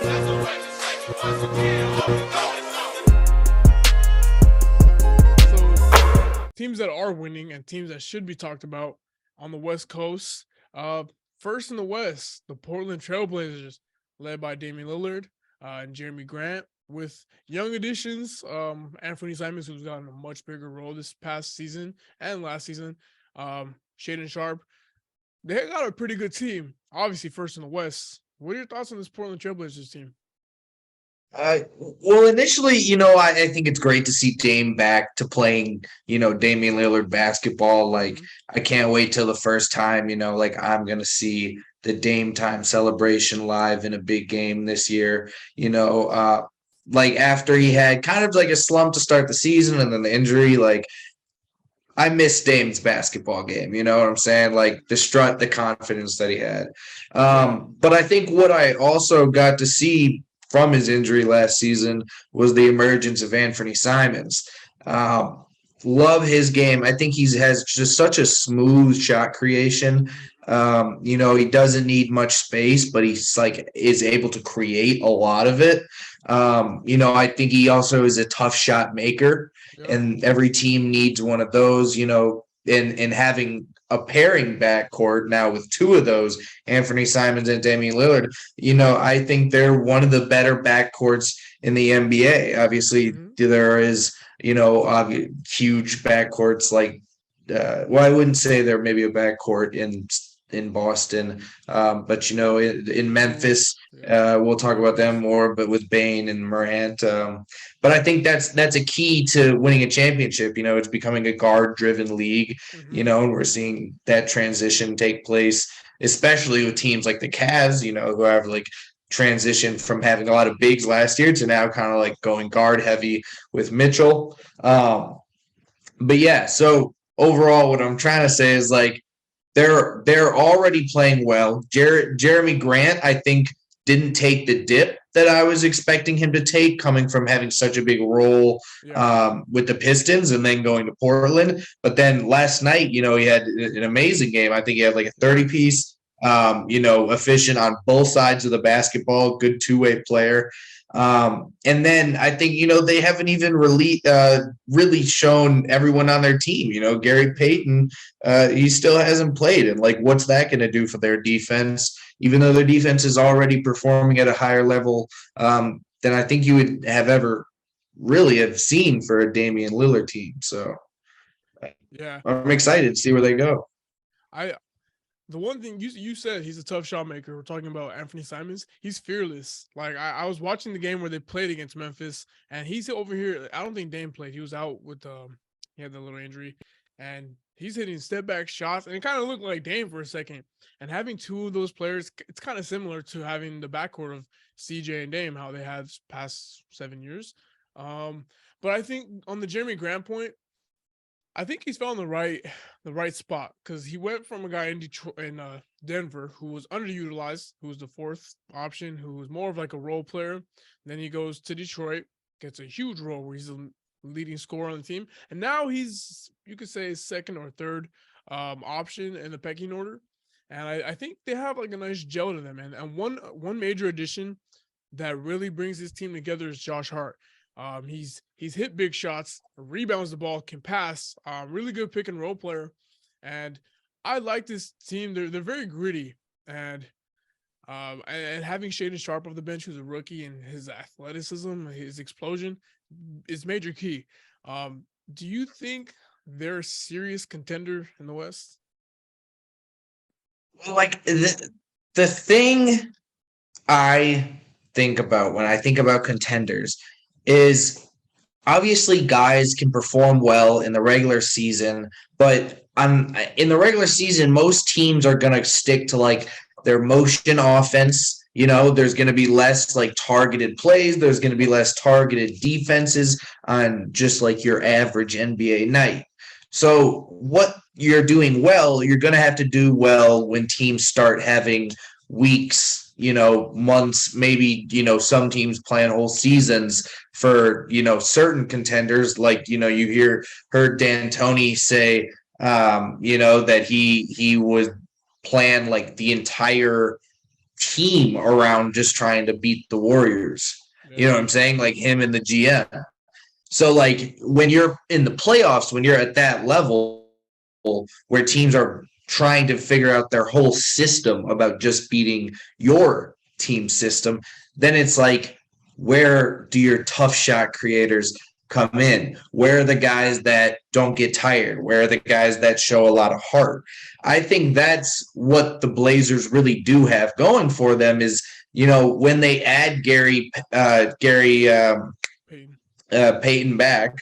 So, teams that are winning and teams that should be talked about on the West Coast. Uh, First in the West, the Portland Trailblazers, led by Damian Lillard and Jeremy Grant, with young additions. Anthony Simons, who's gotten a much bigger role this past season and last season. Shaden Sharp. They got a pretty good team. Obviously, first in the West. What are your thoughts on this Portland Trailblazers team? Well, initially, I think it's great to see Dame back to playing, Damian Lillard basketball. Like, Mhm. I can't wait till the first time, like I'm going to see the Dame time celebration live in a big game this year. Like after he had kind of like a slump to start the season and then the injury, like I miss Dame's basketball game. You know what I'm saying? Like the strut, the confidence that he had. Yeah. But I think what I also got to see from his injury last season was the emergence of Anthony Simons. Um, Love his game. I think he has just such a smooth shot creation. He doesn't need much space, but he's like is able to create a lot of it. I think he also is a tough shot maker, Yep. and every team needs one of those. And having a pairing backcourt now with two of those, Anthony Simons and Damian Lillard, I think they're one of the better backcourts in the NBA. Obviously, Hmm. there is, huge backcourts like, I wouldn't say they're maybe a backcourt in Boston, but in Ooh, Memphis, yeah. we'll talk about them more. But with Bain and Morant, but I think that's a key to winning a championship. It's becoming a guard-driven league. Hmm. And we're seeing that transition take place, especially with teams like the Cavs. Who have like transitioned from having a lot of bigs last year to now kind of like going guard heavy with Mitchell. But yeah, so overall, what I'm trying to say is like they're already playing well. Jeremy Grant, I think, didn't take the dip that I was expecting him to take, coming from having such a big role Yeah. with the Pistons and then going to Portland. But then last night, he had an amazing game. I think he had like a Yeah. 30 piece. Efficient on both sides of the basketball, good two-way player. And then I think, they haven't even really shown everyone on their team. Gary Payton, he still hasn't played. And like, what's that going to do for their defense? Even though their defense is already performing at a higher level than I think you would have ever really have seen for a Damian Lillard team. So Yeah. I'm excited to see where they go. I The one thing you said, he's a tough shot maker. We're talking about Anthony Simons. He's fearless. Like I was watching the game where they played against Memphis, and he's over here. I don't think Dame played. He was out with he had the little injury, and he's hitting step back shots, and it kind of looked like Dame for a second. And having two of those players, it's kind of similar to having the backcourt of CJ and Dame, how they had past 7 years. Um, but I think on the Jeremy Grant point, I think he's found the right spot because he went from a guy in Detroit in Denver who was underutilized, who was the fourth option, who was more of like a role player. Then he goes to Detroit, gets a huge role where he's a leading scorer on the team, and now he's you could say second or third option in the pecking order. And I think they have like a nice gel to them, and one major addition that really brings his team together is Josh Hart. He's hit big shots, rebounds the ball, can pass. Really good pick and roll player, and I like this team. They're very gritty, and having Shaden Sharp off the bench, who's a rookie, and his athleticism, his explosion, is major key. Do you think they're a serious contender in the West? Like the thing I think about when I think about contenders is obviously guys can perform well in the regular season, but in the regular season, most teams are going to stick to like their motion offense. There's going to be less like targeted plays. There's going to be less targeted defenses on just like your average NBA night. So what you're doing well, you're going to have to do well when teams start having weeks, months, maybe, some teams plan whole seasons for, certain contenders. Like, heard D'Antoni say, that he would plan like the entire team around just trying to beat the Warriors. You know Yeah. what I'm saying? Like him and the GM. So like when you're in the playoffs, when you're at that level where teams are trying to figure out their whole system about just beating your team system, then it's like, where do your tough shot creators come in? Where are the guys that don't get tired? Where are the guys that show a lot of heart? I think that's what the Blazers really do have going for them is, when they add Peyton. Peyton back,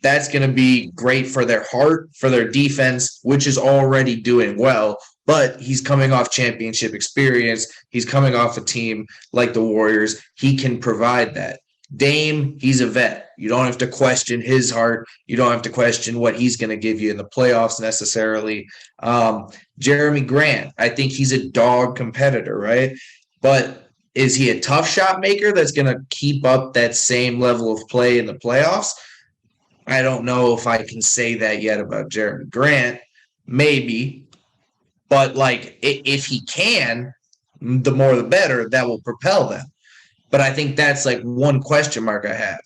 that's going to be great for their heart, for their defense, which is already doing well. But he's coming off championship experience. He's coming off a team like the Warriors. He can provide that. Dame, he's a vet. You don't have to question his heart. You don't have to question what he's going to give you in the playoffs necessarily. Jeremy Grant, I think he's a dog competitor, right? But is he a tough shot maker that's going to keep up that same level of play in the playoffs? I don't know if I can say that yet about Jeremy Grant. Maybe. But, if he can, the more the better, that will propel them. But I think that's, one question mark I have.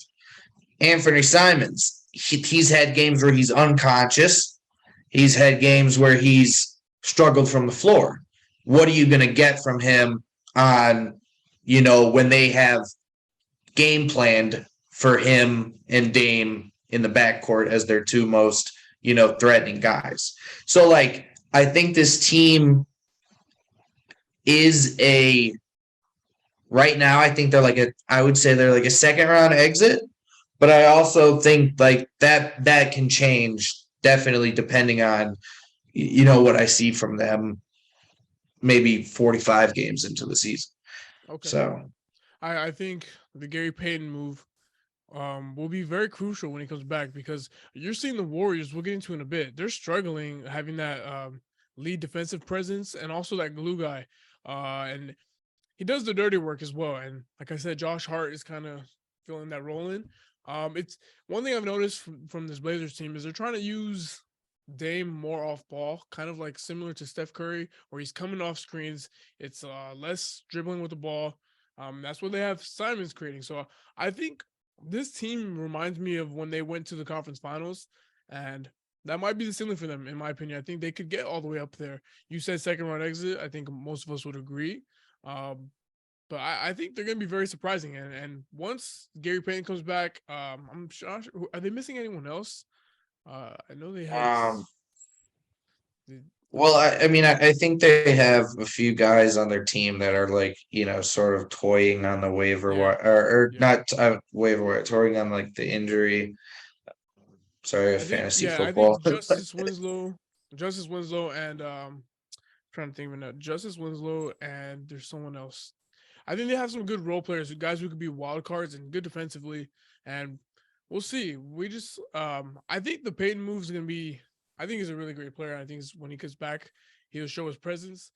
Anthony Simons, he's had games where he's unconscious. He's had games where he's struggled from the floor. What are you going to get from him on when they have game planned for him and Dame in the backcourt as their two most, threatening guys? So, I think this team is right now, I think they're I would say they're a second round exit, but I also think that can change definitely depending on, what I see from them maybe 45 games into the season. Okay. So I think the Gary Payton move will be very crucial when he comes back because you're seeing the Warriors. We'll get into in a bit. They're struggling having that lead defensive presence and also that glue guy. And he does the dirty work as well. And like I said, Josh Hart is kind of filling that role in. It's one thing I've noticed from this Blazers team is they're trying to use Dame more off ball, kind of like similar to Steph Curry, where he's coming off screens. It's less dribbling with the ball. That's what they have Simons creating. So I think this team reminds me of when they went to the conference finals, and that might be the ceiling for them, in my opinion. I think they could get all the way up there. You said second round exit. I think most of us would agree. Um, but I think they're going to be very surprising. And once Gary Payton comes back, I'm sure. Are they missing anyone else? I know they had. um The, well, I mean, I think they have a few guys on their team that are sort of toying on the waiver yeah, wire, or yeah. not waiver wire, toying on the injury. Sorry, fantasy I think football. Justice Winslow, and trying to think of it now. Justice Winslow, and there's someone else. I think they have some good role players, guys who could be wild cards and good defensively, and we'll see. We just I think the Peyton move is gonna be. I think he's a really great player. I think when he gets back, he'll show his presence.